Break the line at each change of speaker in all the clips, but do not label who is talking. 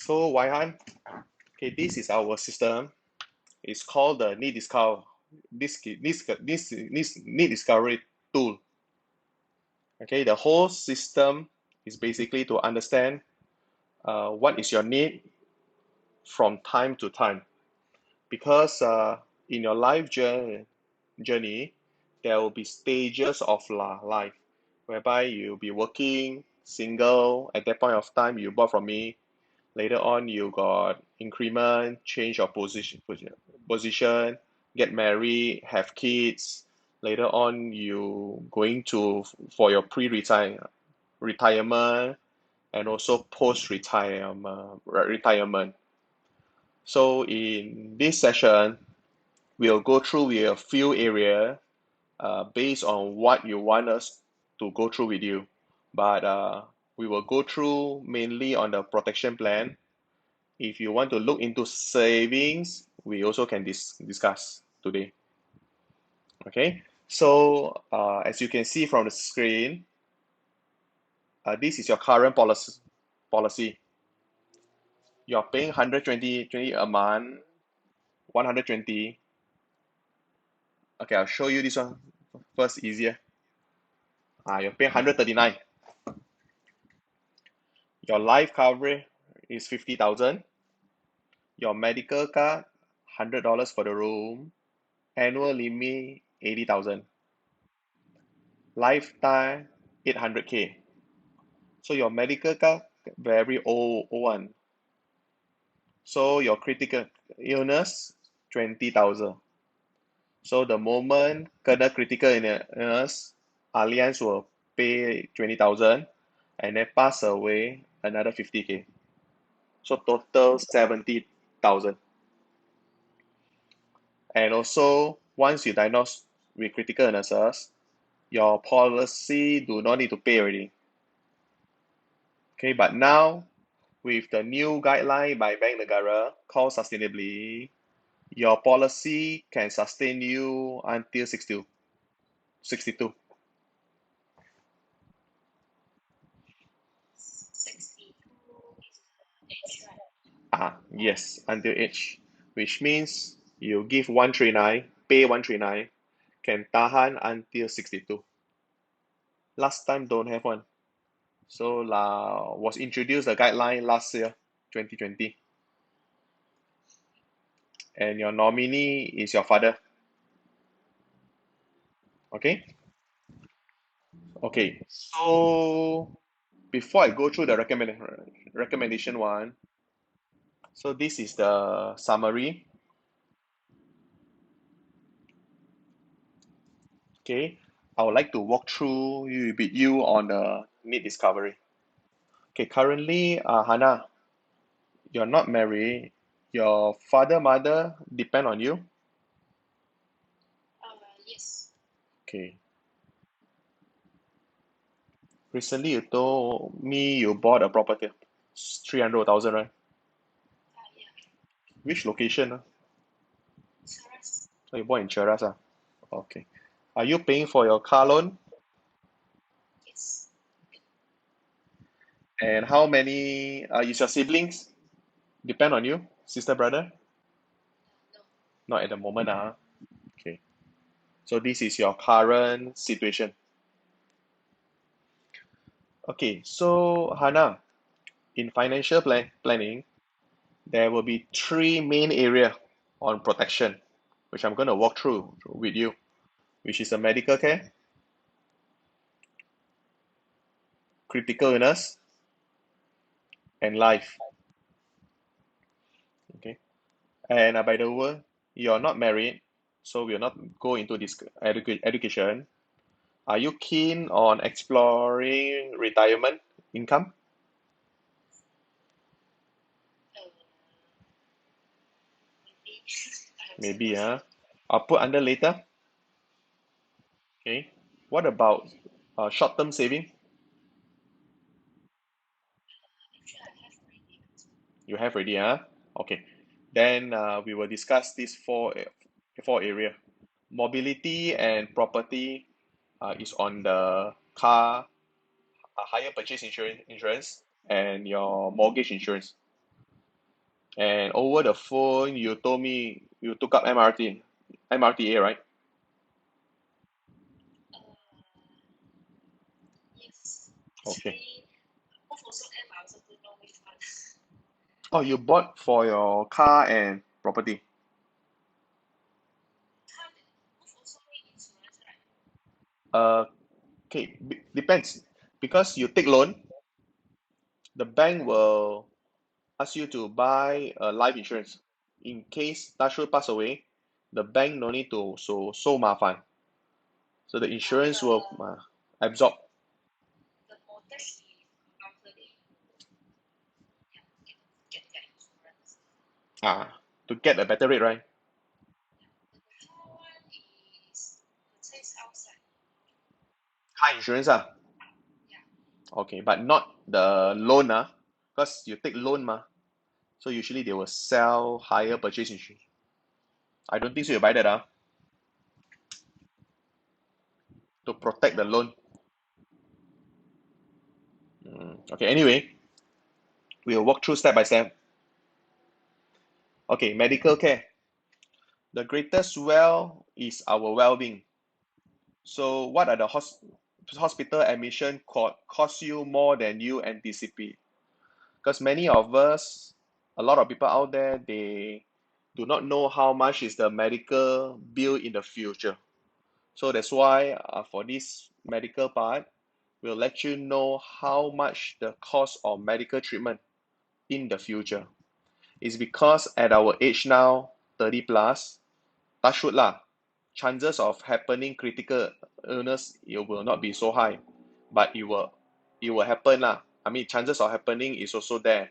So Waihan, okay, this is our system. It's called the need discover this need discovery tool. Okay, the whole system is basically to understand what is your need from time to time. Because in your journey, there will be stages of life whereby you'll be working single. At that point of time, you bought from me. Later on, you got increment, change of position, get married, have kids. Later on, you going to for your retirement and also retirement. So in this session, we'll go through with a few area based on what you want us to go through with you. But we will go through mainly on the protection plan. If you want to look into savings, we also can discuss today. Okay, so as you can see from the screen, this is your current policy. You're paying 120 a month, 120. Okay, I'll show you this one first, easier. You're paying 139. Your life coverage is 50,000. Your medical card, $100 for the room. Annual limit, 80,000. Lifetime, 800K. So your medical card, very old one. So your critical illness, 20,000. So the moment kena critical illness, Allianz will pay 20,000 and then pass away another 50K. So total 70,000. And also, once you diagnosed with critical illnesses, your policy do not need to pay already. Okay, but now with the new guideline by Bank Negara called Sustainably, your policy can sustain you until 62. Yes, until age, which means you give 139, pay 139, can tahan until 62. Last time don't have one. So was introduced the guideline last year, 2020. And your nominee is your father. Okay? Okay. So before I go through the recommendation one, so this is the summary. Okay. I would like to walk through with you on the need discovery. Okay, currently, Hannah, you're not married. Your father, mother depend on you. Okay. Recently, you told me you bought a property, 300,000, right? Which location? So you bought in Cheras, ah? Okay. Are you paying for your car loan? And how many is your siblings? Depend on you, sister, brother? Not at the moment, ah. Okay. So this is your current situation. Okay. So Hannah, in financial planning, there will be three main area on protection, which I'm going to walk through with you, which is the medical care, critical illness, and life. Okay. And by the way, you're not married, so we'll not go into this education. Are you keen on exploring retirement income? Maybe, huh? I'll put under later. Okay. What about short-term saving? You have already, huh? Okay. Then we will discuss these four area. Mobility and property is on the higher purchase insurance and your mortgage insurance. And over the phone, you told me you took up MRTA, right? Okay. Oh, you bought for your car and property. Uh, okay, depends. Because you take loan, the bank will ask you to buy a life insurance. In case touch wood pass away, the bank no need to so 麻烦. So the insurance will absorb to get a better rate, right? Car insurance Okay, but not the loan because you take loan so usually they will sell higher purchase insurance. I don't think so you buy that to protect the loan. Okay, anyway, we'll walk through step by step. Okay, medical care. The greatest well is our well-being. So what are the hospital admission cost you more than you anticipate? Because many of us, a lot of people out there, they do not know how much is the medical bill in the future. So that's why for this medical part, we'll let you know how much the cost of medical treatment in the future. It's because at our age now, 30 plus, touch wood lah, chances of happening critical illness it will not be so high, but it will happen lah. I mean, chances of happening is also there.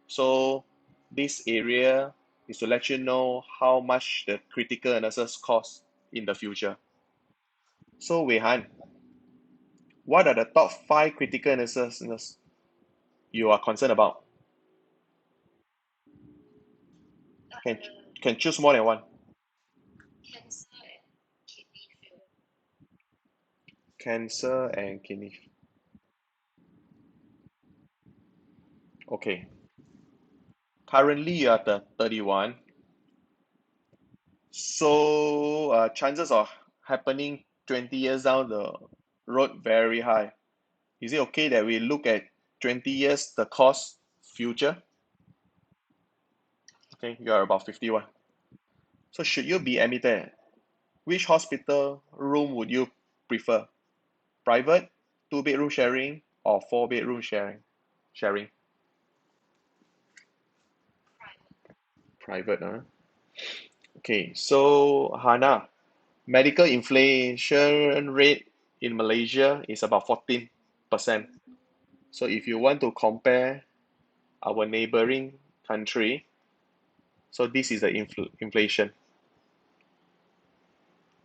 So this area is to let you know how much the critical illnesses cost in the future. So Wei Han, what are the top five critical illnesses you are concerned about? Can can choose more than one. Cancer and kidney. Okay. Currently you are the 31. So chances of happening 20 years down the road very high. Is it okay that we look at 20 years the cost future? Okay, you are about 51. So should you be admitted, which hospital room would you prefer? Private, two-bedroom sharing, or four-bedroom sharing? Private, Okay, so Hana, medical inflation rate in Malaysia is about 14%. So if you want to compare our neighboring country, so this is the inflation.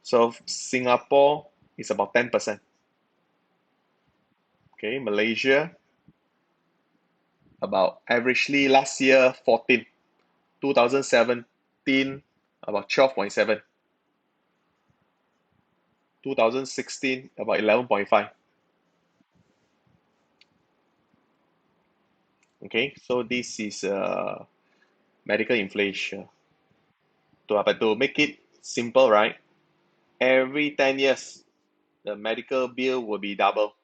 So Singapore is about 10%. Okay, Malaysia about averagely last year 14, 2017 about 12.7, 2016 about 11.5. Okay, so this is medical inflation. But to make it simple, right? Every 10 years, the medical bill will be double.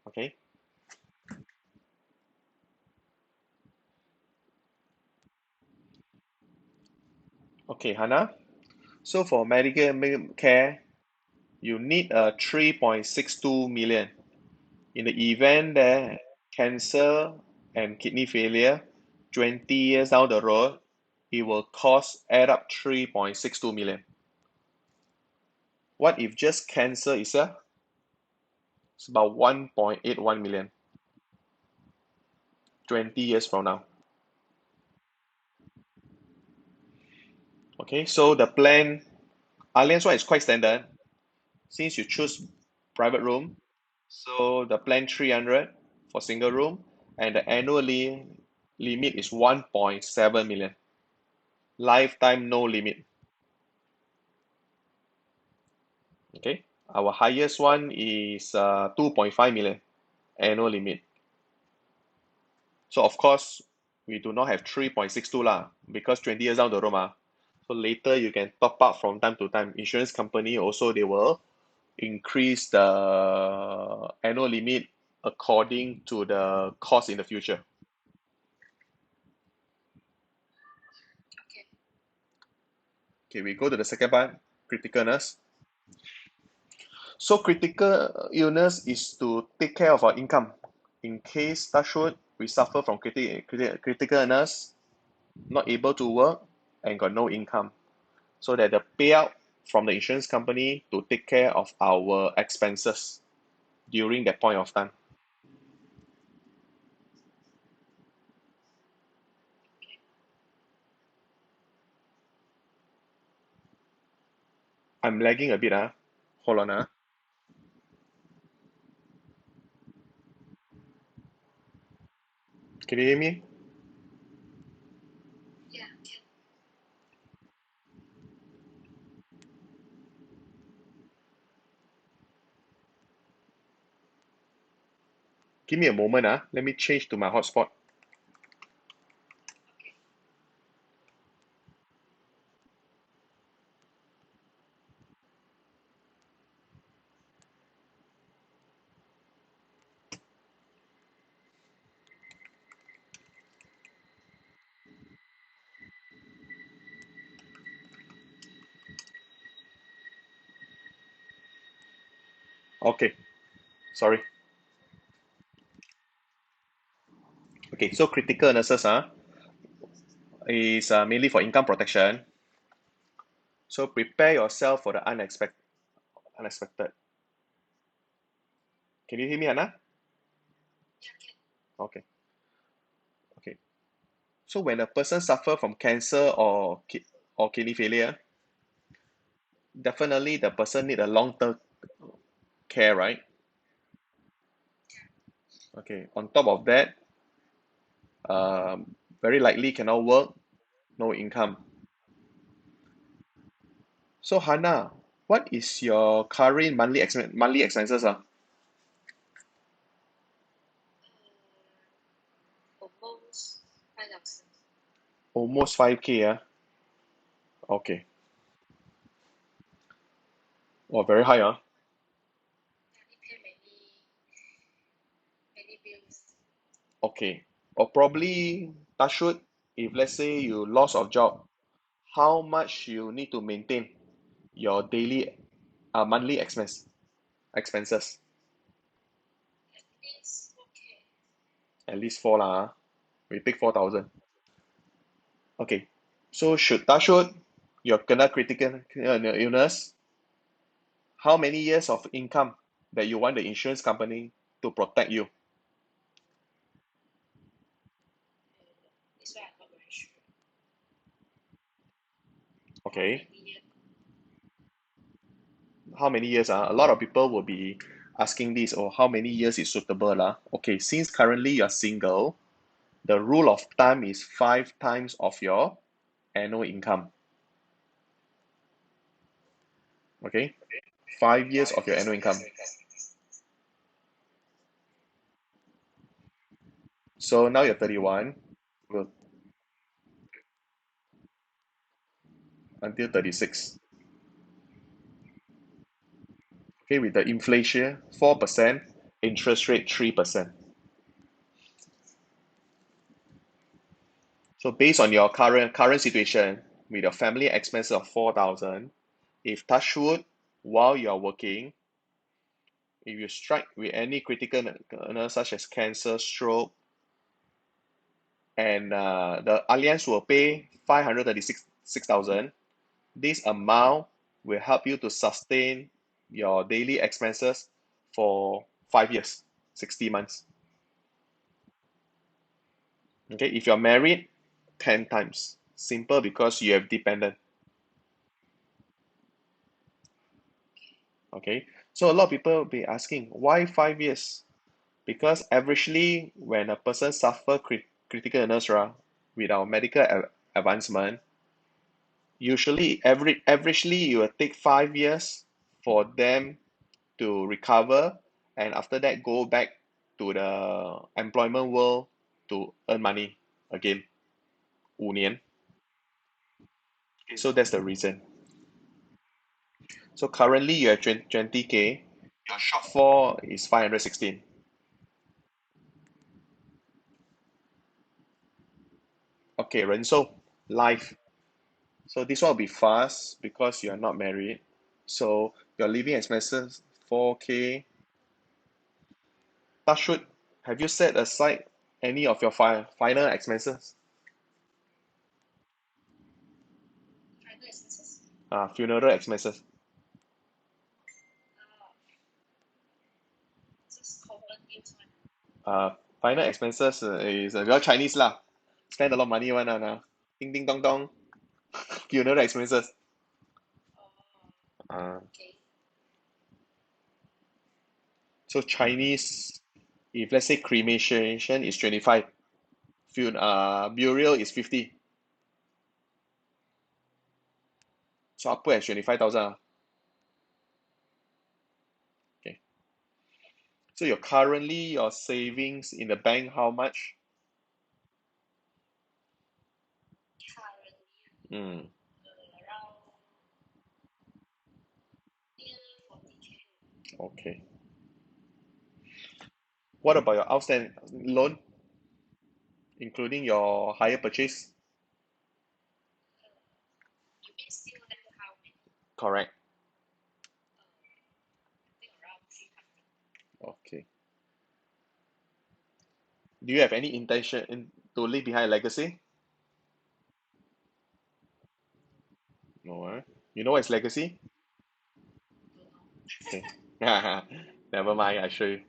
Okay, okay, Hannah. So for medical care, you need a 3.62 million. In the event that cancer and kidney failure 20 years down the road, it will cost add up 3.62 million. What if just cancer itself? It's about 1.81 million 20 years from now. Okay, so the plan, Allianz one is quite standard. Since you choose private room, so the plan 300 for single room and the annually limit is 1.7 million. Lifetime no limit. Okay, our highest one is 2.5 million annual limit. So of course, we do not have 3.62 lah, because 20 years down the road mah. So later you can top up from time to time. Insurance company also, they will increase the annual limit according to the cost in the future. Okay, we go to the second part, critical illness. So critical illness is to take care of our income. In case, touch wood, we suffer from critical illness, not able to work, and got no income. So that the payout from the insurance company to take care of our expenses during that point of time. I'm lagging a bit, ah. Hold on, ah. Can you hear me? Give me a moment, ah. Let me change to my hotspot. Okay, sorry. Okay, so critical illnesses, is mainly for income protection. So prepare yourself for the unexpected. Can you hear me, Anna? Okay. Okay. So when a person suffer from cancer or kidney failure, definitely the person need a long-term care, right? Okay. On top of that, very likely cannot work, no income. So Hannah, what is your current monthly expenses? Almost 5K. Okay. Oh, very high. Okay. Or probably, touch wood, if let's say you lost of job, how much you need to maintain your daily monthly expenses? At least four lah. We pick 4,000. Okay. So should touch wood, you're kena critical illness, how many years of income that you want the insurance company to protect you? Okay. How many years? A lot of people will be asking this, or how many years is suitable lah? Okay, since currently you're single, the rule of thumb is 5 times of your annual income. Okay, 5 years of your annual income. So now you're 31, well, until 36. Okay, with the inflation 4%, interest rate 3%. So based on your current situation, with your family expenses of 4,000, if touch wood, while you are working, if you strike with any critical illness such as cancer, stroke, and the alliance will pay 536,000, this amount will help you to sustain your daily expenses for 5 years, 60 months. Okay, if you're married, 10 times. Simple, because you have dependent. Okay, so a lot of people will be asking, why 5 years? Because averagely, when a person suffer critical illness, right, with our medical advancement, usually averagely it will take 5 years for them to recover, and after that go back to the employment world to earn money. again 5年. Okay, so that's the reason. So currently you have 20K, your shortfall is 516. Okay, 人寿 life. So this one will be fast because you are not married. So your living expenses 4K. Touch wood, have you set aside any of your final expenses? Funeral expenses. Uh, Final expenses is very Chinese lah. Spend a lot of money one ding ding dong dong. Funeral expenses. Uh, so Chinese, if let's say cremation is 25, burial is 50. So I'll put at 25,000. Okay. So your savings in the bank how much? Mm, okay. What about your outstanding loan, including your hire purchase? Correct. Okay. Do you have any intention to leave behind a legacy? No. You know what is legacy? Okay. Never mind, I show you.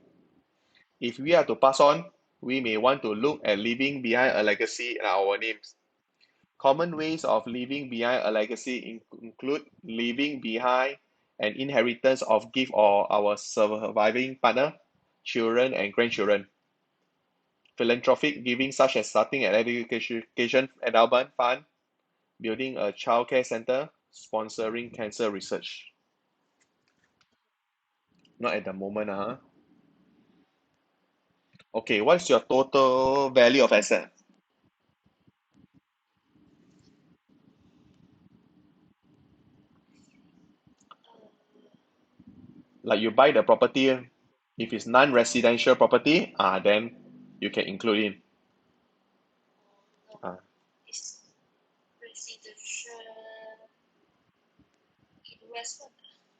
If we are to pass on, we may want to look at leaving behind a legacy in our names. Common ways of leaving behind a legacy include leaving behind an inheritance of gift or our surviving partner, children, and grandchildren. Philanthropic giving, such as starting an education endowment fund, building a childcare center, sponsoring cancer research. Not at the moment, huh? Okay, what's your total value of asset? Like you buy the property, if it's non-residential property, then you can include in.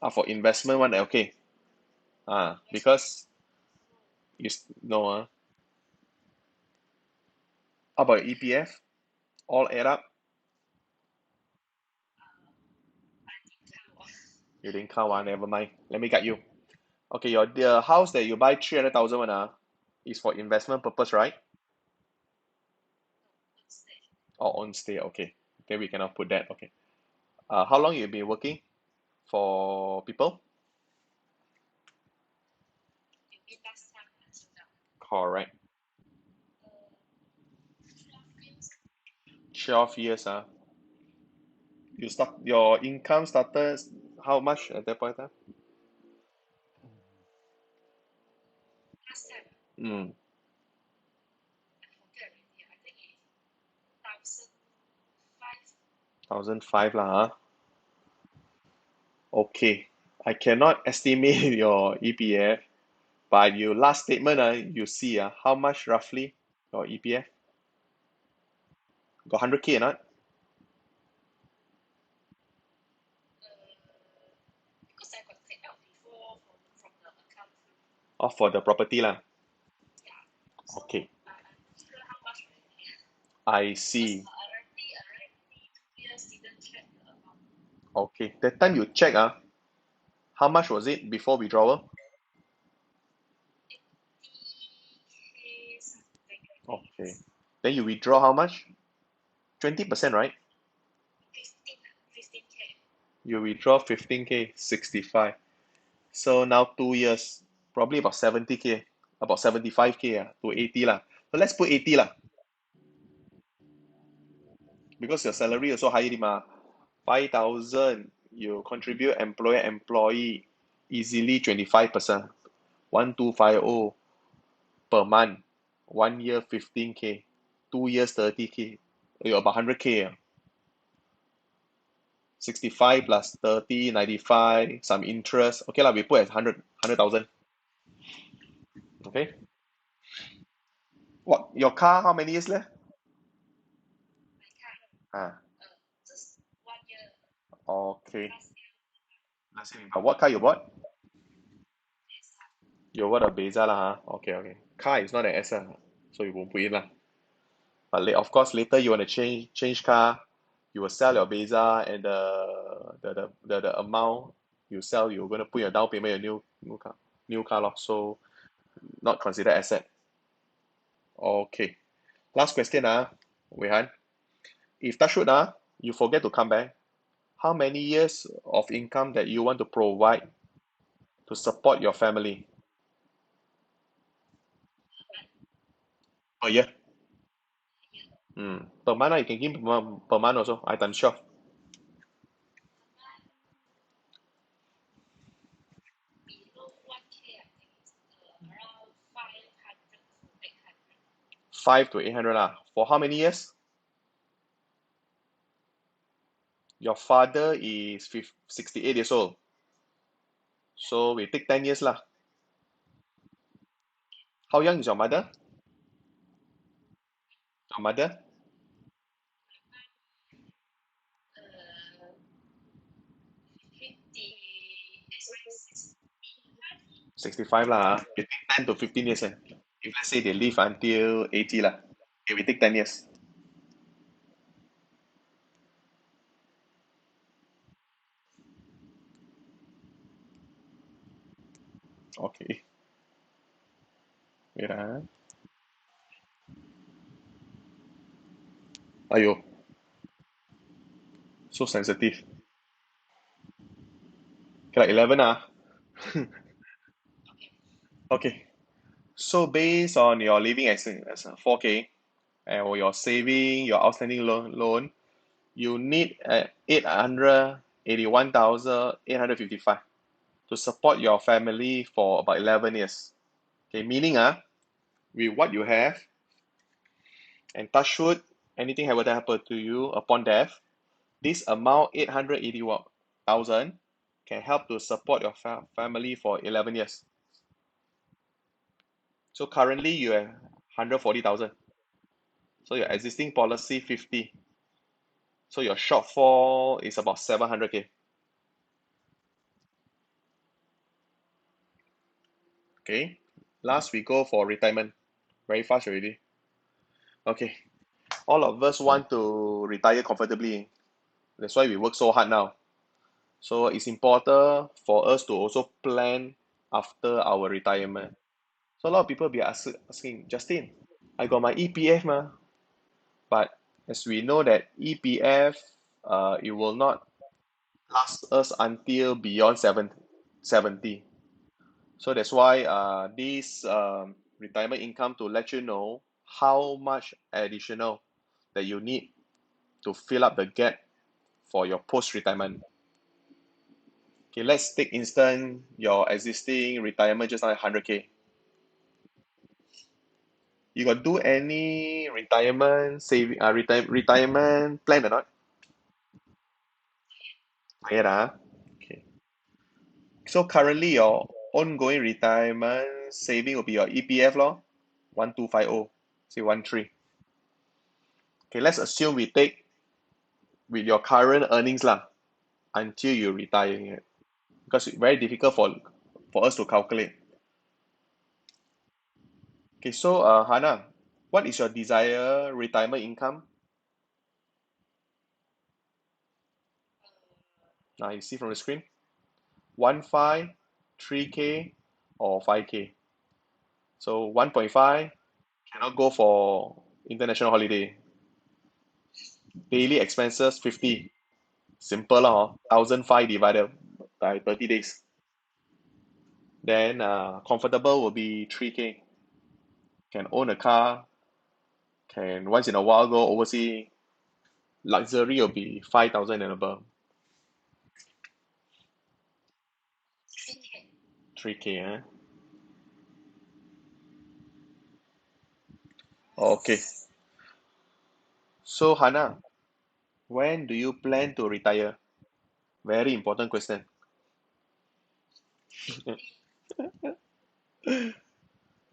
Ah, for investment one, okay. Because no, how about EPF? All add up, you didn't count one, never mind. Let me guide you. Okay, your the house that you buy 300,000 one, is for investment purpose, right? Or on stay, okay. Then we cannot put that, okay. How long you been working for people? Correct. 12 years, your income started how much at that point of time? Mm, 1,005 lah, Okay. I cannot estimate your EPF, but your last statement, you see, how much roughly your EPF? Got 100K or not? Oh, for the property lah. Okay, I see. Okay, that time you check, how much was it before withdrawal? Okay. Then you withdraw how much? 20%, right? You withdraw 15K, 65. So now 2 years, probably about 70K, about 75K to 80 lah. So let's put 80 lah, because your salary also higher, mah. 5,000, you contribute employee easily 25%. 1,250 per month, 1 year 15K. 2 years 30K. You're about 100K. 65 plus 30, 95, some interest. Okay lah, we put as 100,000. Okay. What, your car, how many years left? Ah, okay. Let's see. What car you bought? You bought a Beza lah, huh? Okay, okay. Car is not an asset, so you won't put in lah. But of course, later you want to change car, you will sell your Beza and the amount you sell, you're going to put your down payment, your new car lor. So not considered asset. Okay. Last question, Wei Han. If touch wood, you forget to come back, how many years of income that you want to provide to support your family per year? Per month, you can give per month also. I times 12. 5 to 800 lah. For how many years? Your father is 68 years old. So we take 10 years lah. How young is your mother? Your mother? 65 lah. We take 10 to 15 years. If let's say they live until 80 lah. Okay, we take 10 years. Okay. Wait Ayo, so sensitive. Okay, like 11 Okay. So based on your living as a 4K and or your saving, your outstanding loan, you need 881,855 to support your family for about 11 years. Okay, meaning with what you have, and touch wood, anything were to happen to you upon death, this amount 881,000 can help to support your family for 11 years. So currently you have 140,000. So your existing policy 50. So your shortfall is about 700K. Okay. Last we go for retirement. Very fast already. Okay. All of us want to retire comfortably. That's why we work so hard now. So it's important for us to also plan after our retirement. So a lot of people be asking, Justin, I got my EPF but as we know that EPF, it will not last us until beyond 70. So that's why this retirement income to let you know how much additional that you need to fill up the gap for your post-retirement. Okay, let's take instant your existing retirement just now 100K. You got do any retirement saving retirement plan or not? Not yet, Okay. So currently your ongoing retirement saving will be your EPF lor, 1250, say 13. Okay, let's assume we take with your current earnings lah until you retire, because it's very difficult for us to calculate. Okay, so Hana, what is your desired retirement income? Now you see from the screen, 1.5, 3K, or 5K. So 1.5 cannot go for international holiday. Daily expenses 50. Simple lah, 1,005 divided by 30 days. Then comfortable will be 3K. Can own a car, can once in a while go overseas. Luxury will be 5,000 and above. 3K, Okay. So Hannah, when do you plan to retire? Very important question.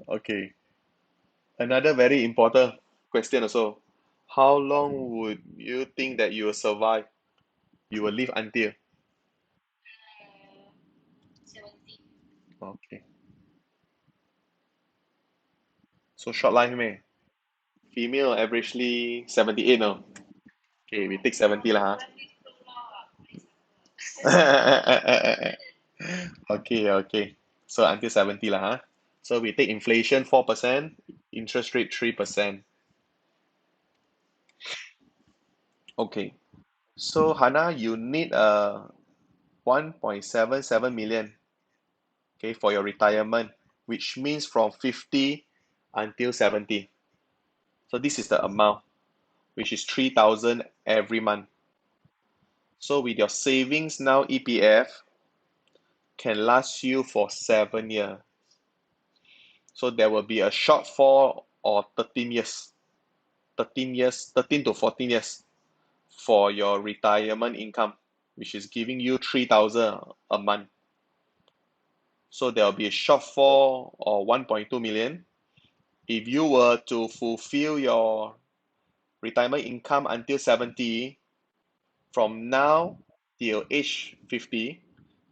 Okay. Another very important question also. How long would you think that you will survive? You will live until? Okay. So short life, meh? Female averagely 78 no? Okay, we take 70 lah, huh? Okay, okay. So until 70 lah, huh? So we take inflation 4%, interest rate 3%. Okay. So Hannah, you need 1.77 million, okay, for your retirement, which means from 50 until 70. So this is the amount, which is 3,000 every month. So with your savings now, EPF can last you for 7 years. So there will be a shortfall of 13 years, 13 years, 13 to 14 years for your retirement income, which is giving you 3,000 a month. So there will be a shortfall of 1.2 million. If you were to fulfill your retirement income until 70, from now till age 50,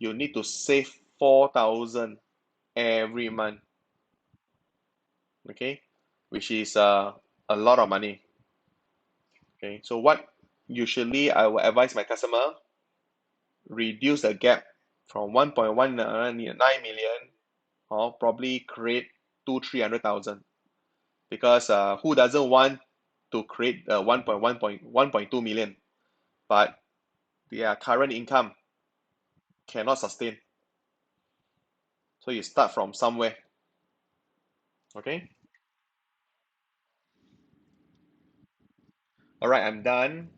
you need to save 4,000 every month, okay, which is a lot of money. Okay, so what usually I will advise my customer, reduce the gap from 1.19 million, or probably create 300,000, because who doesn't want to create 1.2 million, but their current income cannot sustain. So you start from somewhere. Okay. All right, I'm done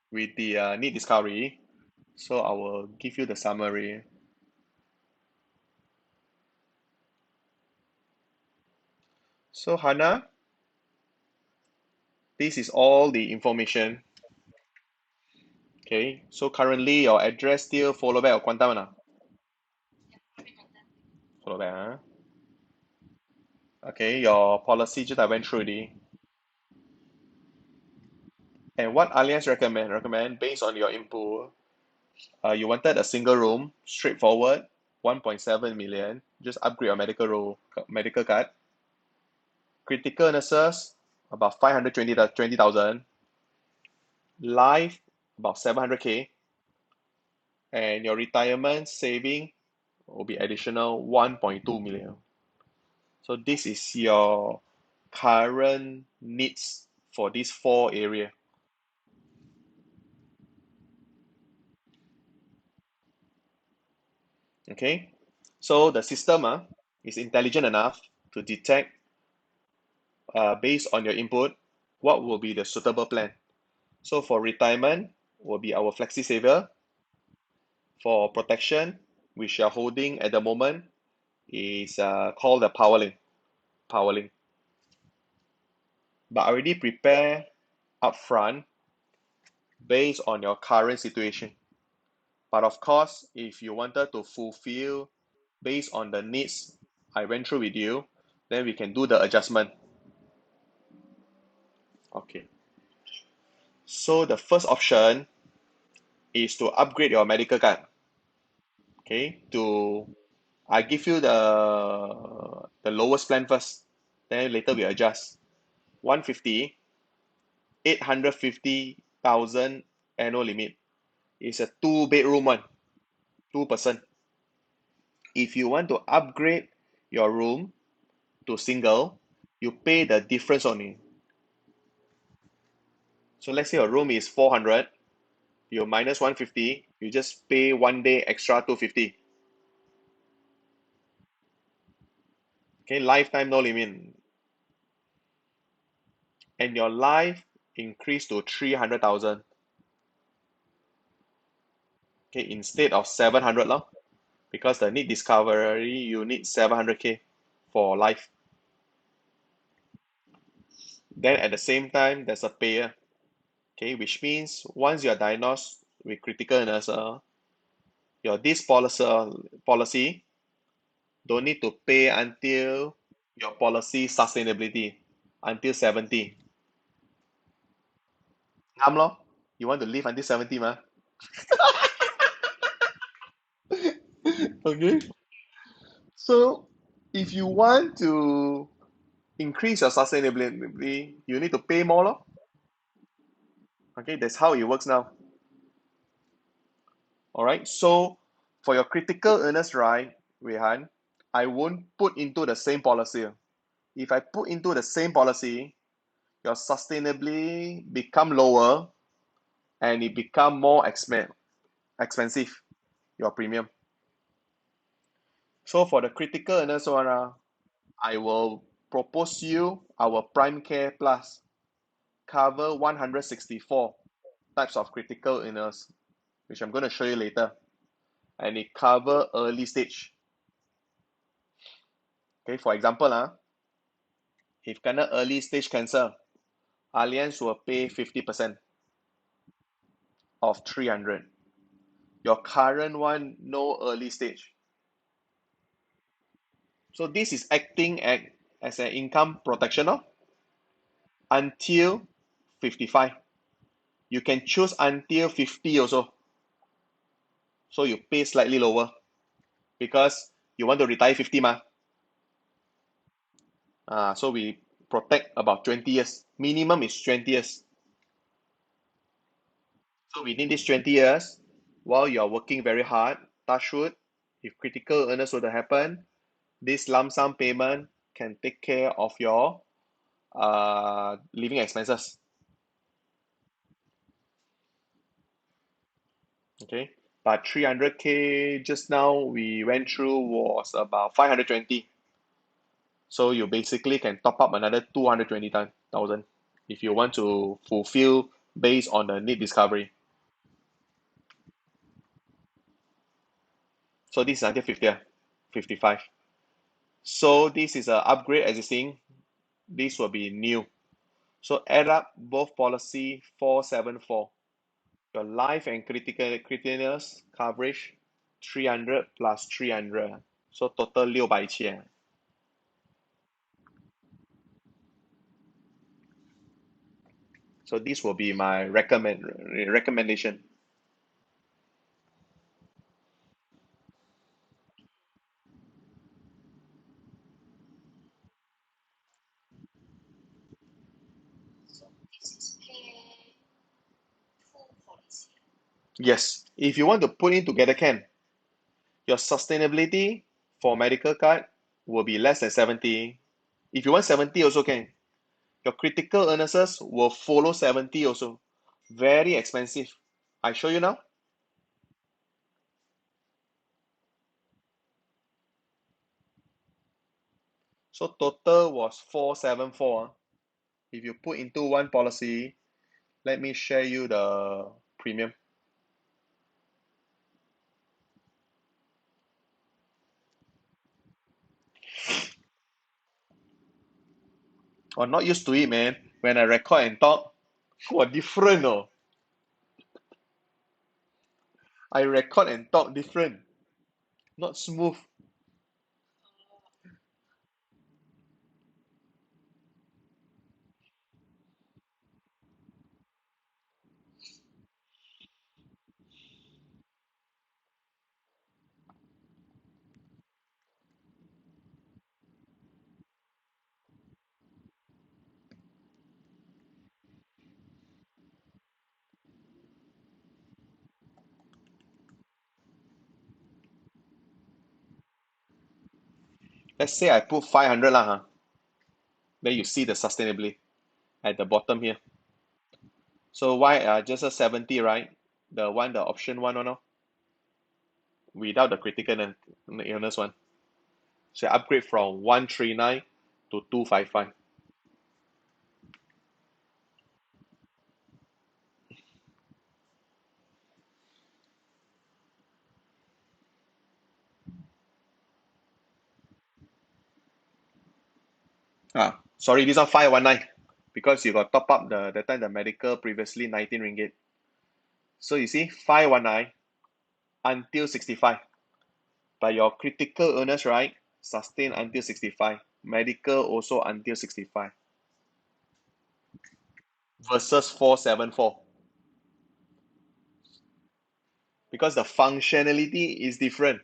with the need discovery. So I will give you the summary. So Hannah, this is all the information. Okay. So currently your address still follow back or Kuantan mana? Follow back, huh? Okay, your policy just I went through already. And what Allianz recommend based on your input, you wanted a single room, straightforward, 1.7 million. Just upgrade your medical card. Critical illnesses, about 520,000. Life, about 700K. And your retirement saving will be additional 1.2 million. So this is your current needs for these four area. Okay. So the system is intelligent enough to detect, based on your input, what will be the suitable plan. So for retirement will be our flexi saver. For protection, which you are holding at the moment, is called the Powerlink. Powerlink. But I already prepare upfront based on your current situation. But of course, if you wanted to fulfill based on the needs I went through with you, then we can do the adjustment. Okay. So the first option is to upgrade your medical card. Okay. I give you the lowest plan first. Then later we adjust. 150, 850,000 annual limit. Is a two-bedroom one, 2 person. If you want to upgrade your room to single, you pay the difference only. So let's say your room is 400, you minus 150, you just pay 1 day extra 250. Okay, lifetime no limit. And your life increase to 300,000. Okay, instead of 700 lor, because the need discovery you need 700K for life. Then at the same time there's a payer. Okay, which means once you are diagnosed with critical illness, your this policy don't need to pay until your policy sustainability until 70. Ngam lor. You want to live until 70 mah? Okay. So if you want to increase your sustainability, you need to pay more lor. Okay, that's how it works now. All right. So for your critical illness, right, Rehan, I won't put into the same policy. If I put into the same policy, your sustainably become lower and it become more expensive, your premium. So for the critical illness one, I will propose you our Prime Care Plus cover 164 types of critical illness, which I'm going to show you later. And it cover early stage. Okay, for example, if kena early stage cancer, Allianz will pay 50% of 300. Your current one, no early stage. So this is acting as an income protection until 55. You can choose until 50 also. So you pay slightly lower because you want to retire 50 ma. So we protect about 20 years. Minimum is 20 years. So within these 20 years, while you are working very hard, touch wood, if critical illness were to happen, this lump sum payment can take care of your living expenses. Okay, but 300K just now we went through was about 520. So you basically can top up another 220,000 if you want to fulfill based on the need discovery. So this is until 50, 55. So this is a upgrade existing. This will be new. So add up both policy 474. Your life and critical illness coverage 300 plus 300. So total 600千. So this will be my recommendation. Yes, if you want to put in together can. Your sustainability for medical card will be less than 70. If you want 70 also can. Your critical illnesses will follow 70 also. Very expensive. I show you now. So total was 474. If you put into one policy, let me share you the premium. I'm not used to it, man. When I record and talk, what different, oh. I record and talk different, not smooth. Let's say I put 500 lah, then you see the sustainability at the bottom here. So why just a 70, right? The option one, no, without the critical illness one. So upgrade from 139 to 255. Sorry, this one 519. because you got top up that time the medical previously 19 ringgit. So you see 519 until 65. But your critical illness, right? Sustain until 65. Medical also until 65. Versus 474. Because the functionality is different.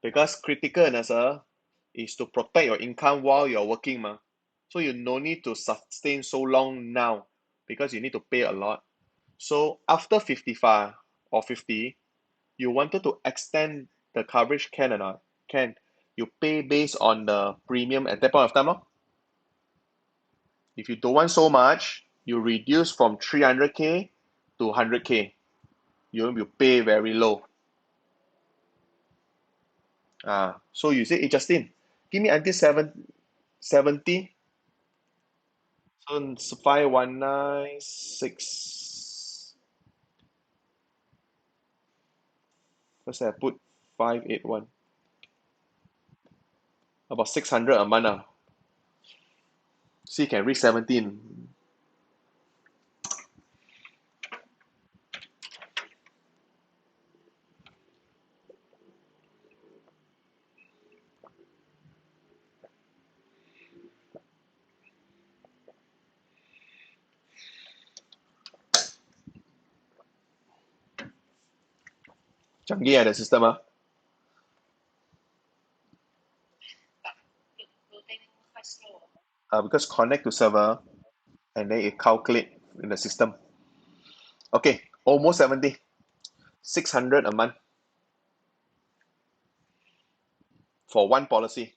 Because critical illness is to protect your income while you're working. So you no need to sustain so long now because you need to pay a lot. So after 55 or 50, you wanted to extend the coverage, can or not? Can. You pay based on the premium at that point of time. If you don't want so much, you reduce from 300K to 100K. You pay very low. So you say, hey, Justin, give me until 70. So it's 5196. First I put 581. About 600 a month. See, can reach 17. Canggih the system. Because connect to server and then it calculate in the system. Okay, almost 70. 600 a month for one policy.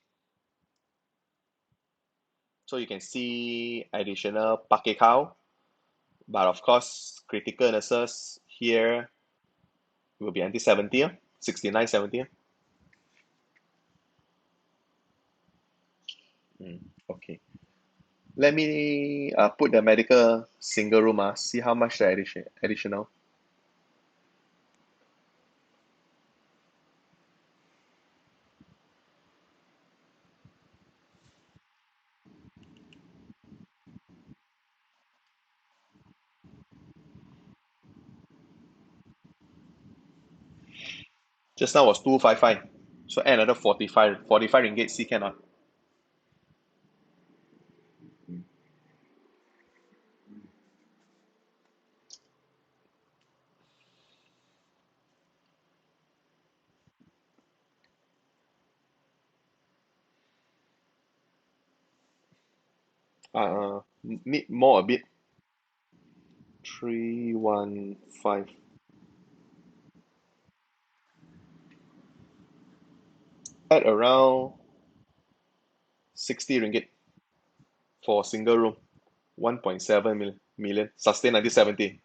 So you can see additional pakai cow, but of course, critical illnesses here will be until 70, 69, 70. Okay. Let me put the medical single room, see how much the additional. Just now was 255. So add another 45. 45 ringgit, see cannot. Need more a bit. 315. Add around 60 ringgit for single room. 1.7 million. Sustain until 70.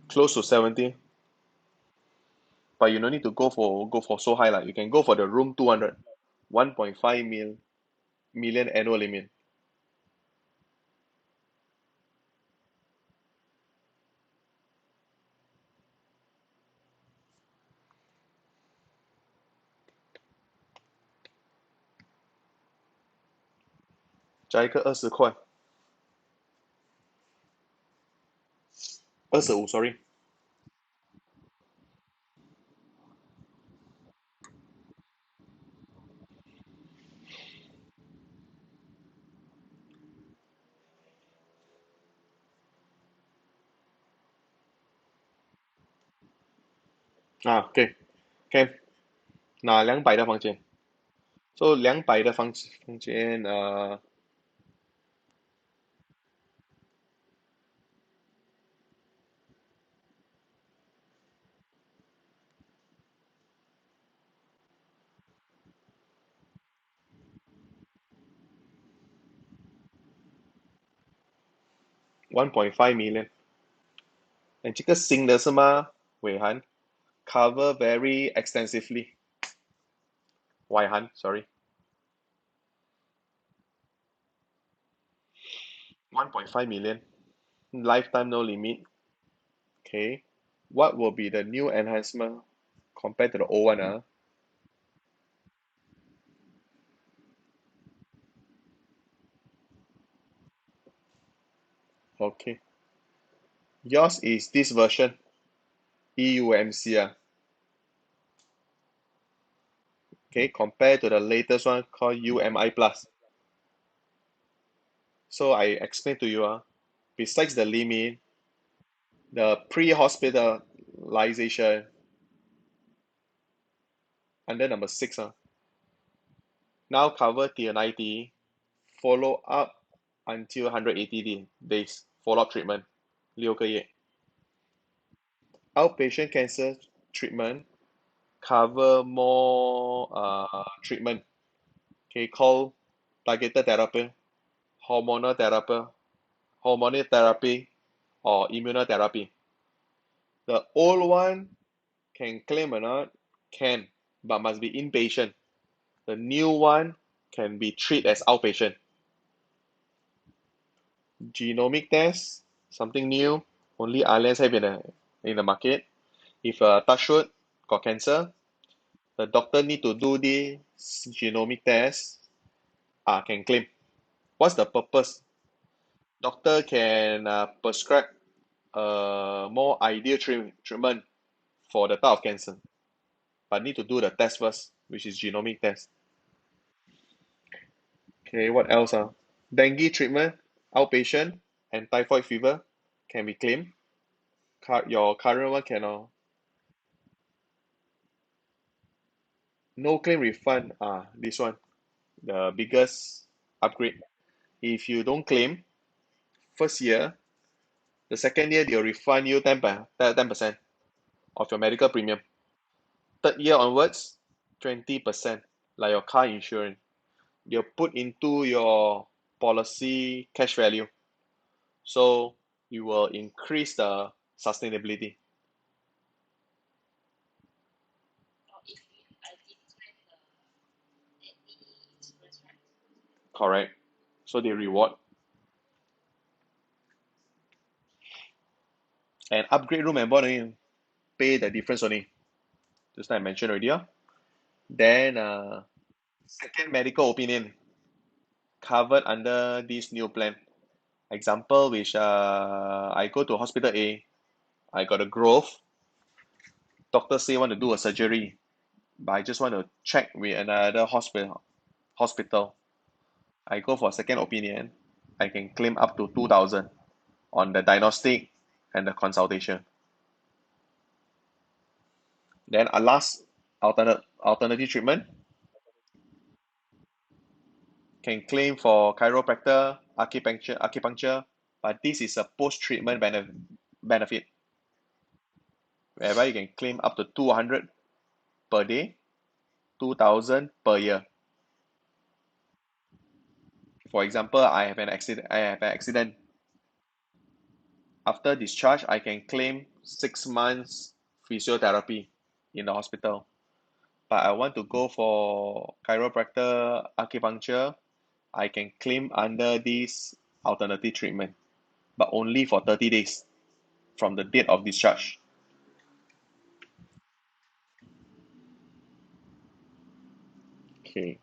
Close to 70. But you don't need to go for so high. You can go for the room 200. 1.5 million annual limit.加一个20块。25 sorry. OK can 拿200的房间。So 200的房间1.5 million。这个新的是吗？伟涵 cover very extensively。伟涵 sorry。1.5 million lifetime no limit. Okay. What will be the new enhancement compared to the old one? Okay. Yours is this version, EUMC. Okay, compared to the latest one called UMI Plus. So I explain to you, besides the limit, the pre-hospitalization under number 6, now cover till 90, follow up until 180 days, follow-up treatment, 6个月. Outpatient cancer treatment cover more treatment, okay, called targeted therapy, hormonal therapy, hormonal therapy, or immunotherapy. The old one can claim or not? Can, but must be inpatient. The new one can be treated as outpatient. Genomic test, something new, only islands have in the market. If touch wood got cancer, the doctor need to do this genomic test, can claim. What's the purpose? Doctor can prescribe a more ideal treatment for the type of cancer, but need to do the test first, which is genomic test. Okay, what else? Dengue treatment, outpatient, and typhoid fever can be claimed. Your current one cannot. No claim refund. This one, the biggest upgrade. If you don't claim first year, the second year they'll refund you 10% of your medical premium. Third year onwards, 20%, like your car insurance. They'll put into your policy cash value. So you will increase the sustainability. Correct. So they reward. And upgrade room and board only pay the difference only. Just like I mentioned already. Then second medical opinion covered under this new plan. Example, which I go to hospital A, I got a growth. Doctor say want to do a surgery, but I just want to check with another hospital. I go for second opinion. I can claim up to 2,000 on the diagnostic and the consultation. Then a last alternative treatment can claim for chiropractor, acupuncture, but this is a post-treatment benefit, whereby you can claim up to 200 per day, 2,000 per year. For example, I have an accident. After discharge, I can claim 6 months physiotherapy in the hospital. But I want to go for chiropractor, acupuncture, I can claim under this alternative treatment, but only for 30 days from the date of discharge. Okay.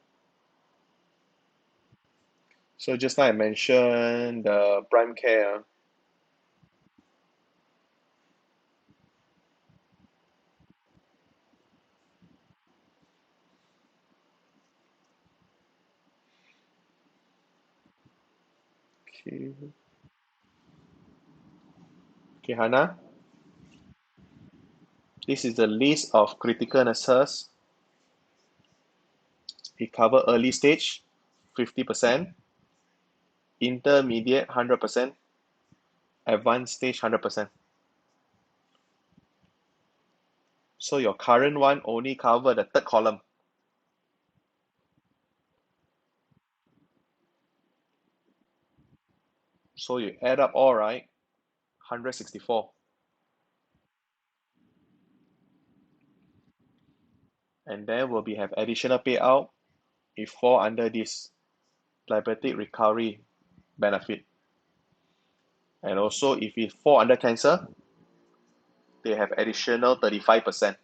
So just like I mentioned, the prime care. Okay. Okay, Hannah. This is the list of critical illnesses. It cover early stage, 50%, intermediate, 100%, advanced stage, 100%. So your current one only cover the third column. So you add up all right, 164. And then will be have additional payout if fall under this diabetic recovery benefit. And also if it fall under cancer, they have additional 35%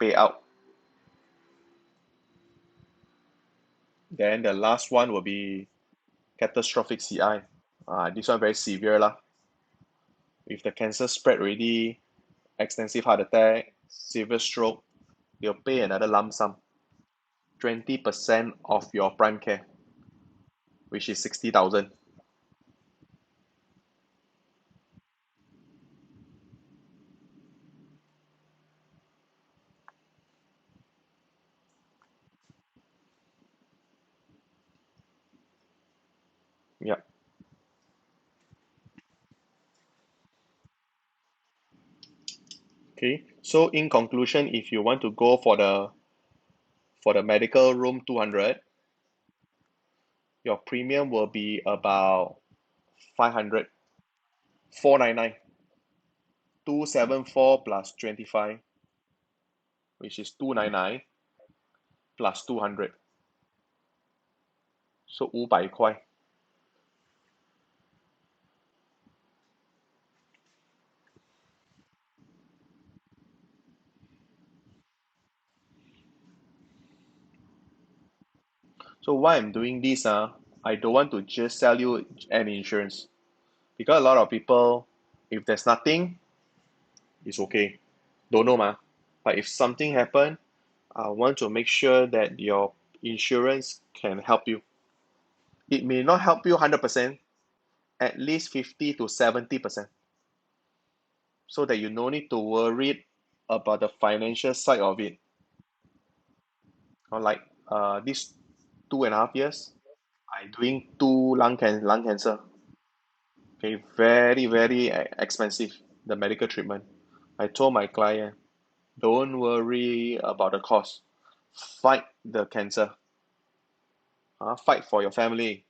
payout. Then the last one will be catastrophic CI. This one very severe lah. If the cancer spread already, extensive heart attack, severe stroke, they'll pay another lump sum, 20% of your prime care, which is 60,000. Yep. Okay. So in conclusion, if you want to go for the medical room 200, your premium will be about 500, 499, 274 plus 25, which is 299 plus 200. So 500块. So why I'm doing this, I don't want to just sell you an insurance. Because a lot of people, if there's nothing, it's okay. Don't know ma. But if something happen, I want to make sure that your insurance can help you. It may not help you 100%, at least 50 to 70%, so that you no need to worry about the financial side of it. Or like this 2.5 years, I doing two lung cancer. Okay, very, very expensive, the medical treatment. I told my client, don't worry about the cost. Fight the cancer. Fight for your family.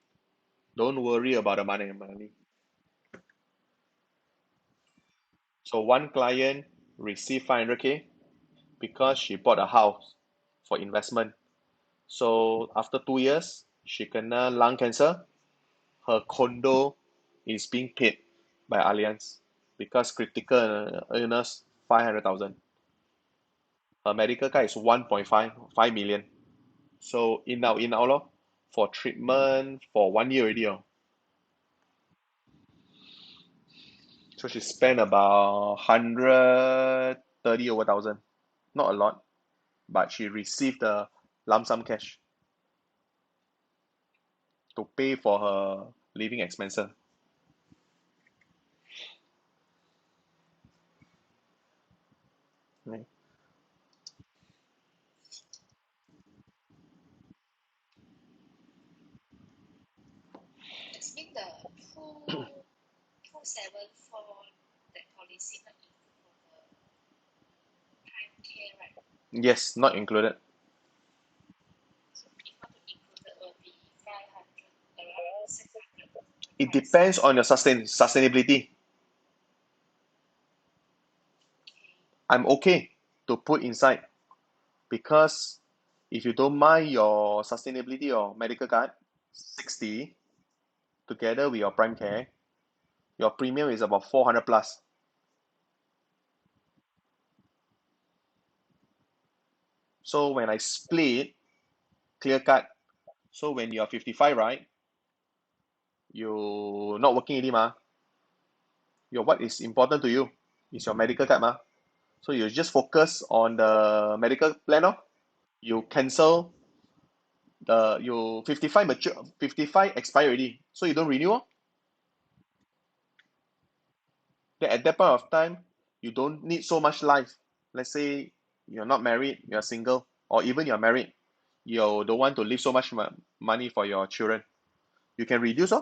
Don't worry about the money. So one client received 500K because she bought a house for investment. So after 2 years, she kena lung cancer. Her condo is being paid by Allianz because critical illness 500,000. Her medical card is 1.5 million. So in out lor, for treatment for 1 year already. So she spent about 130 over thousand. Not a lot, but she received the lump sum cash to pay for her living expenses. Right. Yes, not included. It depends on your sustainability. I'm okay to put inside because if you don't mind your sustainability or medical card, 60 together with your prime care, your premium is about 400 plus. So when I split clear cut, so when you're 55, right, you not working anymore. Your what is important to you is your medical card ma. So you just focus on the medical plan. You cancel you 55 mature 55 expire already. So you don't renew. Then at that point of time, you don't need so much life. Let's say you're not married, you're single, or even you're married, you don't want to leave so much money for your children. You can reduce.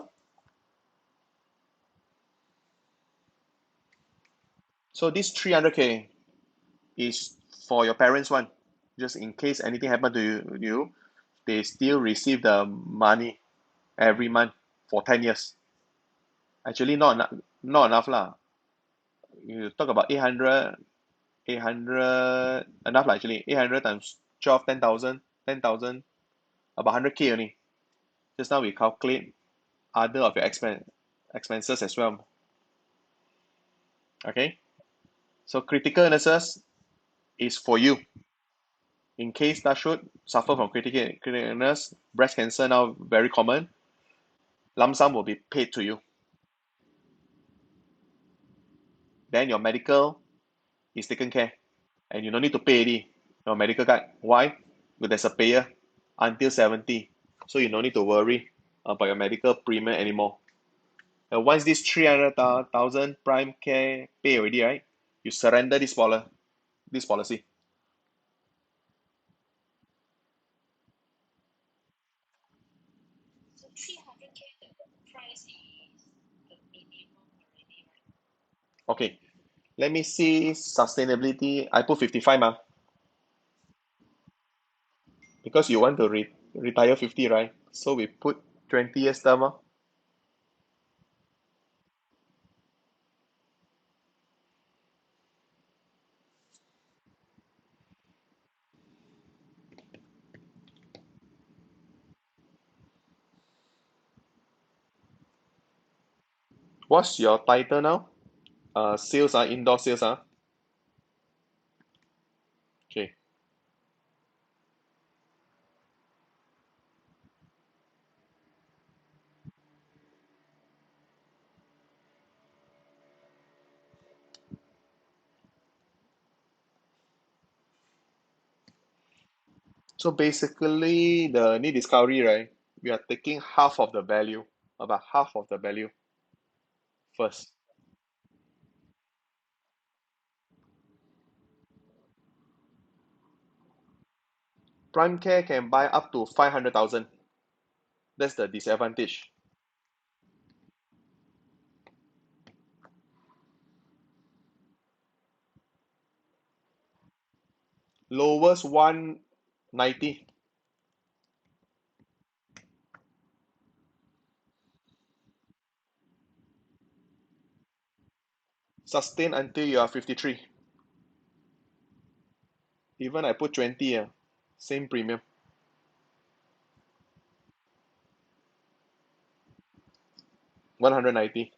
So this 300K is for your parents one. Just in case anything happen to you, they still receive the money every month for 10 years. Actually, not enough lah. You talk about 800 enough lah actually. 800 times 12, 10,000, 10,000, about 100K only. Just now we calculate other of your expenses as well. Okay. So critical illnesses is for you. In case that should suffer from critical illness, breast cancer now very common, lump sum will be paid to you. Then your medical is taken care, and you don't need to pay any your medical card. Why? Because there's a payer until 70, so you don't need to worry about your medical premium anymore. And once this 300,000 prime care pay already, right? You surrender this policy. Okay, let me see sustainability. I put 55 ma, because you want to retire 50, right? So we put 20 years term. Ma. What's your title now? Sales, indoor sales. Okay. So basically, the need discovery, right? We are taking half of the value, about half of the value first. Prime care can buy up to 500,000. That's the disadvantage. Lowest 190. Sustain until you are 53. Even I put 20, same premium. 190.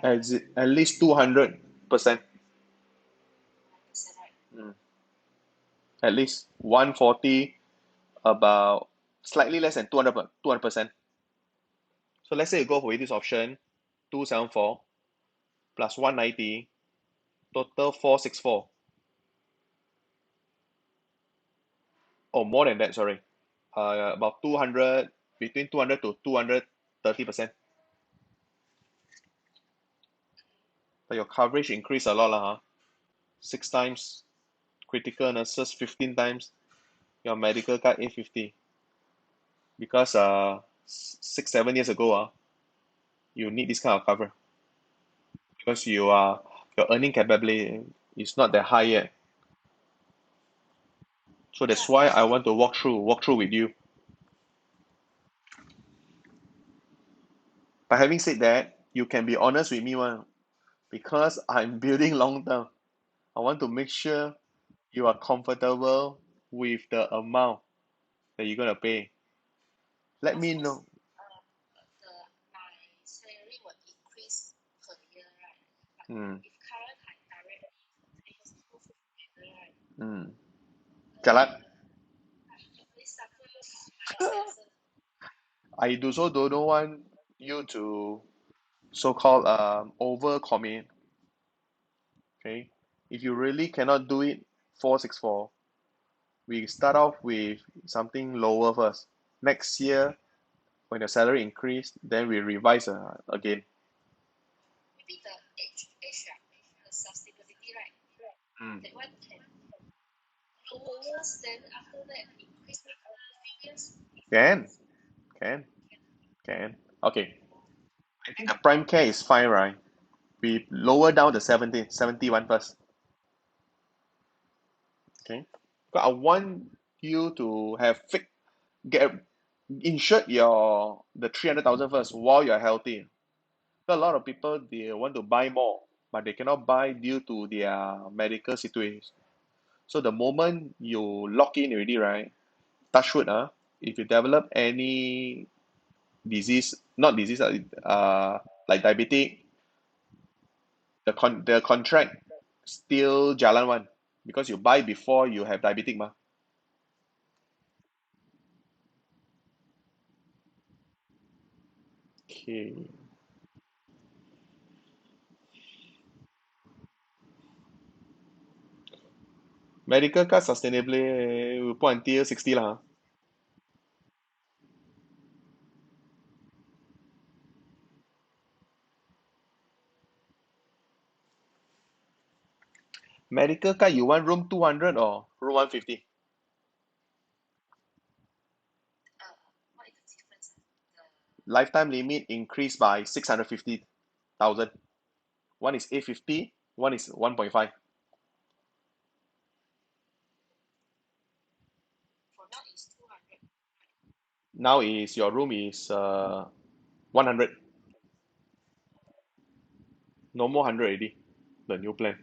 At least 200%. Mm. At least 140, about slightly less than 200%. So let's say you go for this option, 274 plus 190, total 464. Oh, more than that, sorry. About 200, between 200 to 230%. But your coverage increased a lot, lah, huh? 6 times, critical nurses 15 times, your medical card 850. Because 6, 7 years ago, you need this kind of cover. Because your earning capability is not that high yet. So that's why I want to walk through with you. But having said that, you can be honest with me one, because I'm building long term. I want to make sure you are comfortable with the amount that you're gonna pay. Let me know. Mm, mm. Jalan. I also don't want you to so-called over commit. Okay, if you really cannot do it 464, we start off with something lower first. Next year, when your salary increase, then we revise again. Mm. Can, can, can. Okay, I think the prime care is fine, right? We lower down the 71 first. Okay, because I want you to have get insured your the 300,000 first while you're healthy. So a lot of people they want to buy more, but they cannot buy due to their medical situation. So the moment you lock in already, right? Touch wood, if you develop any disease, not disease, like diabetic, the contract still jalan one because you buy before you have diabetic, ma. Okay. Medical card sustainably we put until 60 lah. Medical card you want room 200 or room 150? Lifetime limit increased by 650,000. One is 850, one is 1.5. Now is your room is 100. No more 100 already. The new plan.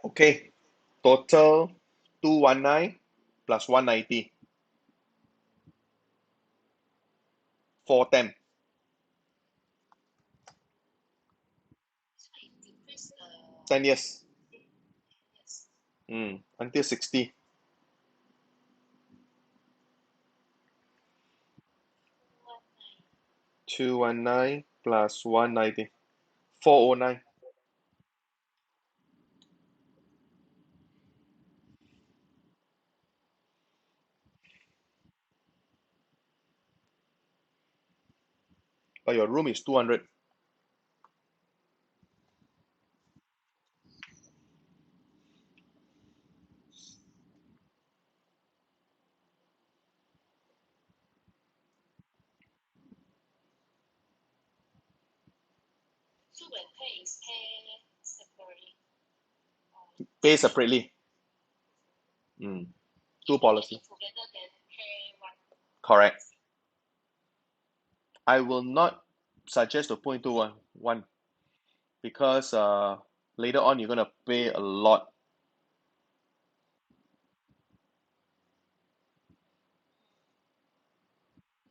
Okay. Total 219 plus 190. 410. 10 years. Until 60. 219 plus 190. 409. But your room is 200. Pay separately. Mm. Two policy. Correct. I will not suggest to put into one because later on you're gonna pay a lot.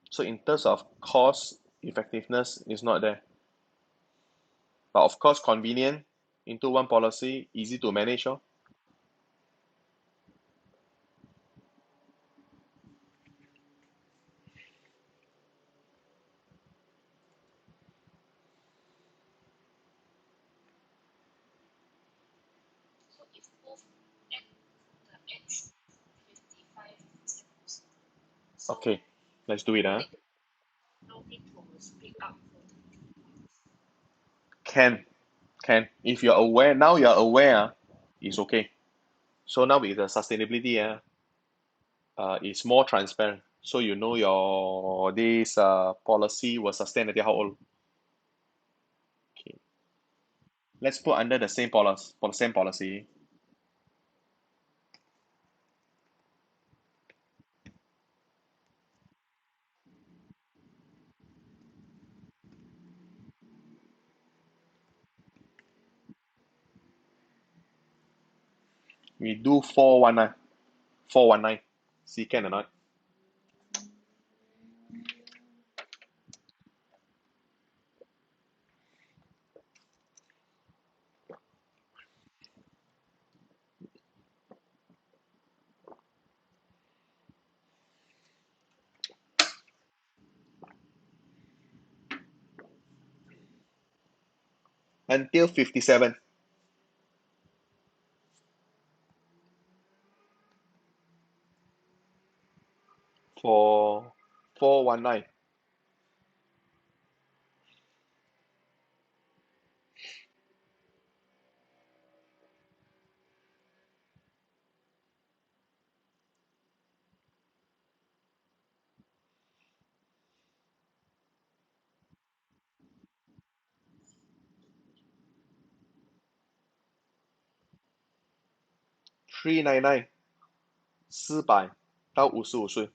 So in terms of cost effectiveness is not there. But of course convenient into one policy, easy to manage. Oh. Okay, let's do it. Can, can. If you're aware, now you're aware, it's okay. So now with the sustainability, it's more transparent. So you know your this policy will sustain until how old. Okay. Let's put under the same policy for the same policy. We do 419. 419. See, can or not? Until 57 for 419. 399400到55岁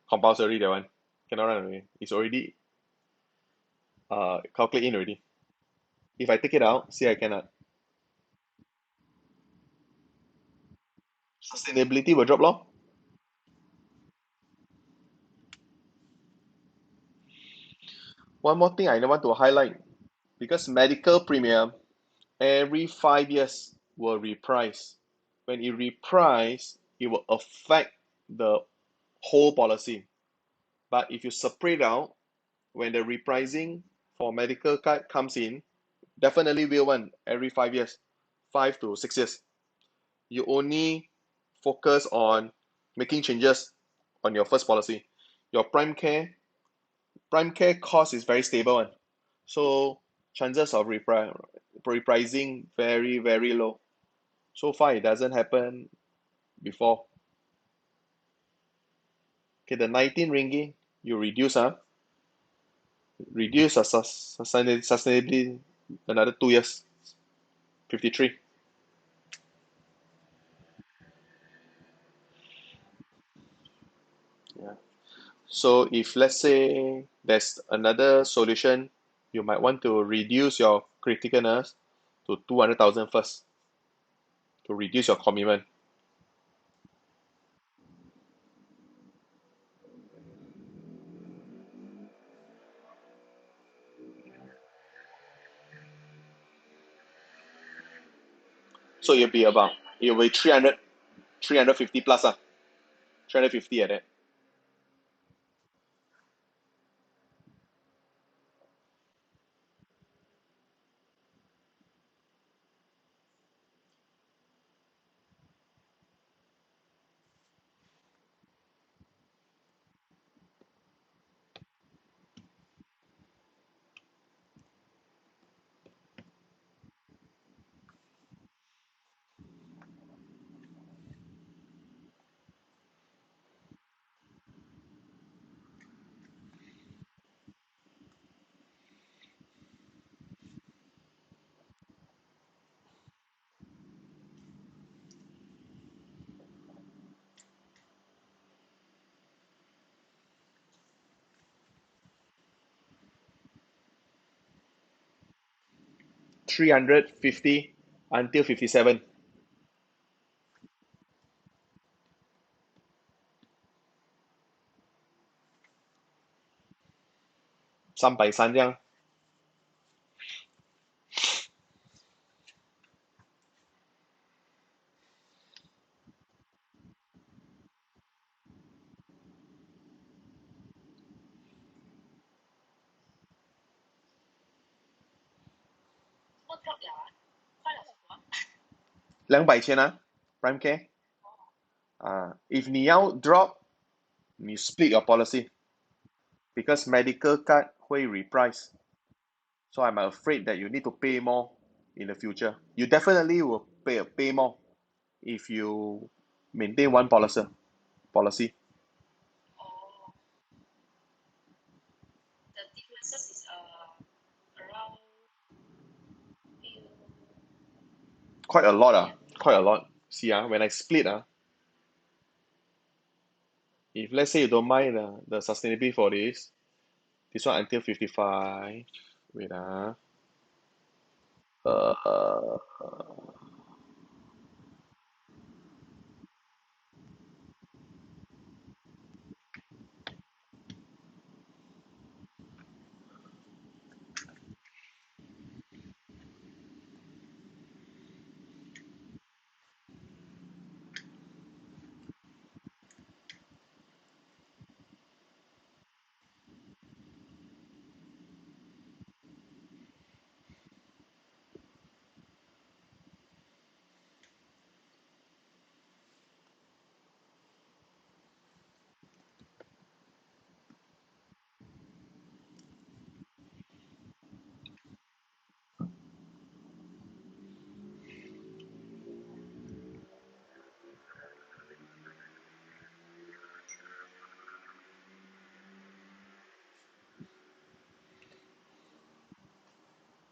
compulsory that one cannot run away. It's already calculate in already. If I take it out, see I cannot. Sustainability will drop lor. One more thing I want to highlight because medical premium every 5 years will reprice. When it reprice, it will affect the whole policy. But if you separate out, when the repricing for medical card comes in, definitely will one every 5 years, 5 to 6 years. You only focus on making changes on your first policy. Your prime care cost is very stable one. So chances of repricing very, very low. So far it doesn't happen before. Okay, the 19 ringgit you reduce reduce sustainably another 2 years, 53. Yeah. So if let's say there's another solution, you might want to reduce your criticalness to 200,000 first to reduce your commitment. So it'll be 300, 350 plus 350 at that. 350 until 57. 330这样。200千Prime Care if 你要 drop 你 split your policy because medical card 会 reprice, so I'm afraid that you need to pay more in the future. You definitely will pay more if you maintain one policy. Quite a lot quite a lot. See when I split if let's say you don't mind the sustainability for this one until 55, Wait uh,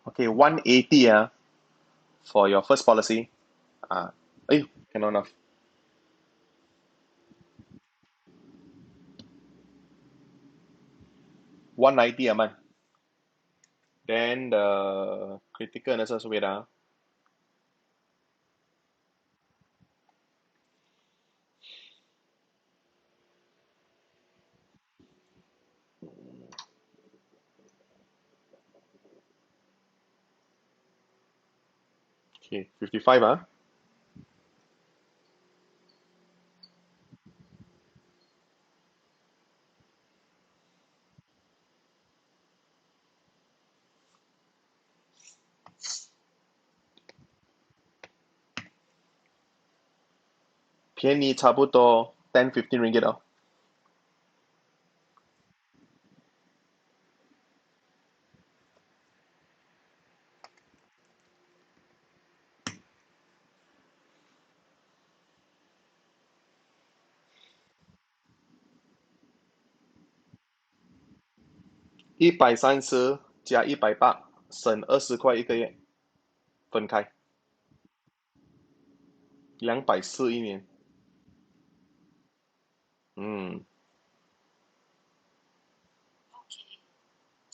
okay, 180 for your first policy. Cannot enough. 190 a month. Then the critical illnesses, wait Okay, 55 便宜差不多 10-15 ringgit130加180，省20块一个月，分开240一年。嗯，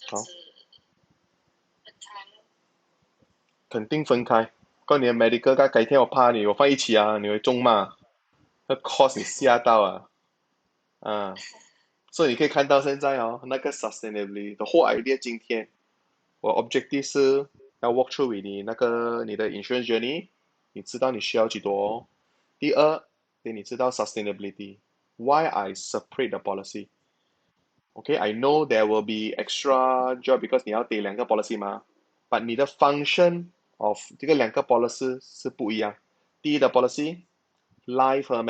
好，肯定分开。告你的 medical 改天我怕我放一起你会中骂，那 cost 你吓到啊，所以你可以看到现在那个 sustainability 的 whole idea，今天我 objective 是要 walk through with 你的 insurance journey，你知道你需要几多第二，给你知道 sustainability，why I separate the policy。Okay, I know there will be extra job because 你要得两个 policy 嘛，but 你的 function of 这个两个 policy 是不一样。第一的 policy life 和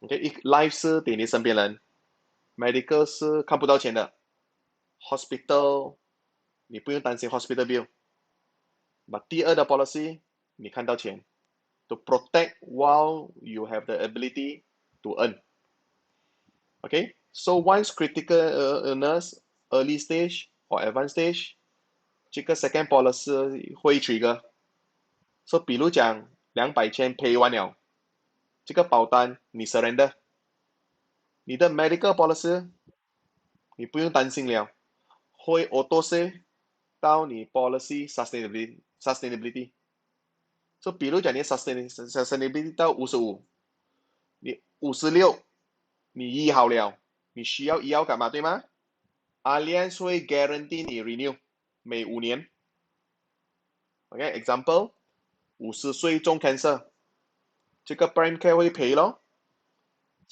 medical，OK，life 是给你身边人，medical 是看不到钱的，hospital 你不用担心 hospital bill。but 第二的 policy 你看到钱，to protect while you have the ability to earn。Okay, so once critical illness early stage or advanced stage，这个 second policy 会 trigger。So 比如讲200千 pay 完了，这个保单你 surrender，你的 medical policy 你不用担心了，会 auto save 到你 policy sustainability。So 比如讲你 sustainability 到55，你56你医好了，你需要医药干嘛对吗？Allianz 会 guarantee 你 renew 每5年。OK，example，50岁中 cancer，这个 prime care 会赔咯，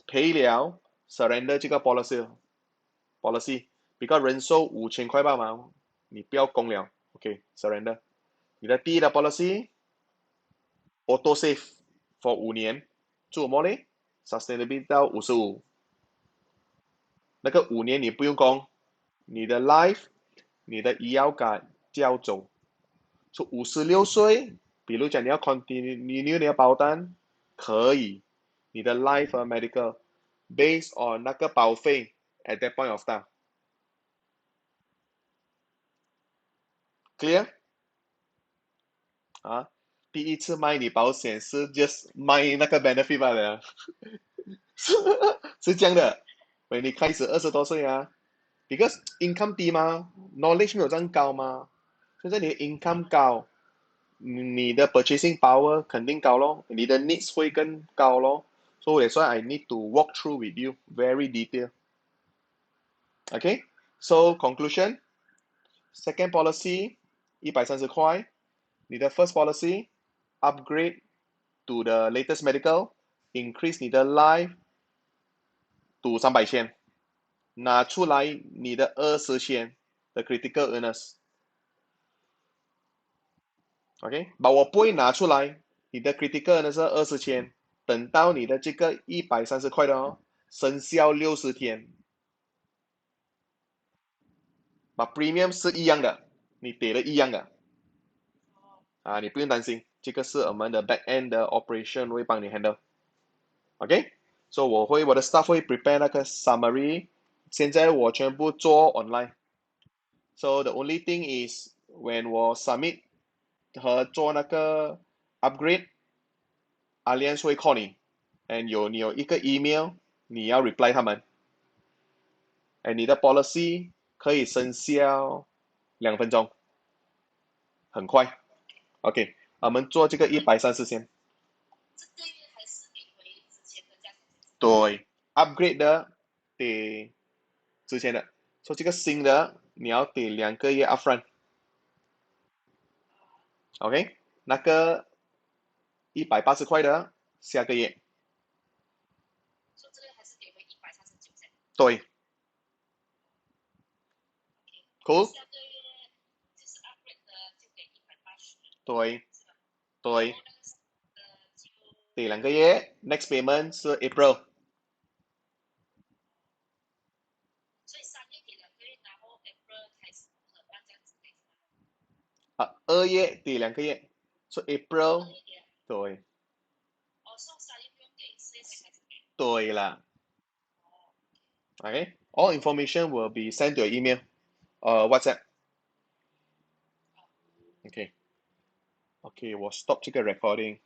赔了 surrender 这个 policy，比较人寿5000块吧嘛，你不要供了，OK surrender。你的第一的 policy auto save for 5年，做什么呢？sustainability 到55，那个5年你不用供，你的 life，你的医药卡交走。从56岁，比如讲你要 continue 你的保单，可以，你的 life 和 medical based on 那个保费 at that point of time，clear 第一次卖你保险是 just 卖那个 benefit 罢了，是这样的。when 你开始20多岁，because income 低嘛，knowledge 没有这样高嘛，现在你的 income 高，你的 purchasing power 肯定高咯，你的 needs 会更高咯。So that's why I need to walk through with you very detailed. Okay, so conclusion. Second policy 130块，你的 first policy upgrade to the latest medical, increase 你的 life to 300千，拿出来你的20千的 critical illness。OK，把我不会拿出来你的 critical illness 20千，等到你的这个130块的哦，生效60天，把 premium 是一样的，你给的一样的啊，你不用担心，这个是我们的 back end 的 operation 会帮你 handle。OK，so 我的 staff 会 prepare 那个 summary，现在我全部做 online。So the only thing is when 我 submit 和做那个 upgrade，Allianz 会 call你你有一个 email，你要 reply 他们，你的 policy 可以生效2分钟，很快。OK，我们做这个130先。对，upgrade 的得之前的，说这个新的你要给2个月 upfront，OK，那个180块的下个月，对，cool，对对，给2个月，next payment 是 April，2月给2个月，所以 April，对对了，OK，all information will be sent to your email，WhatsApp，OK，OK，我 stop 这个 recording。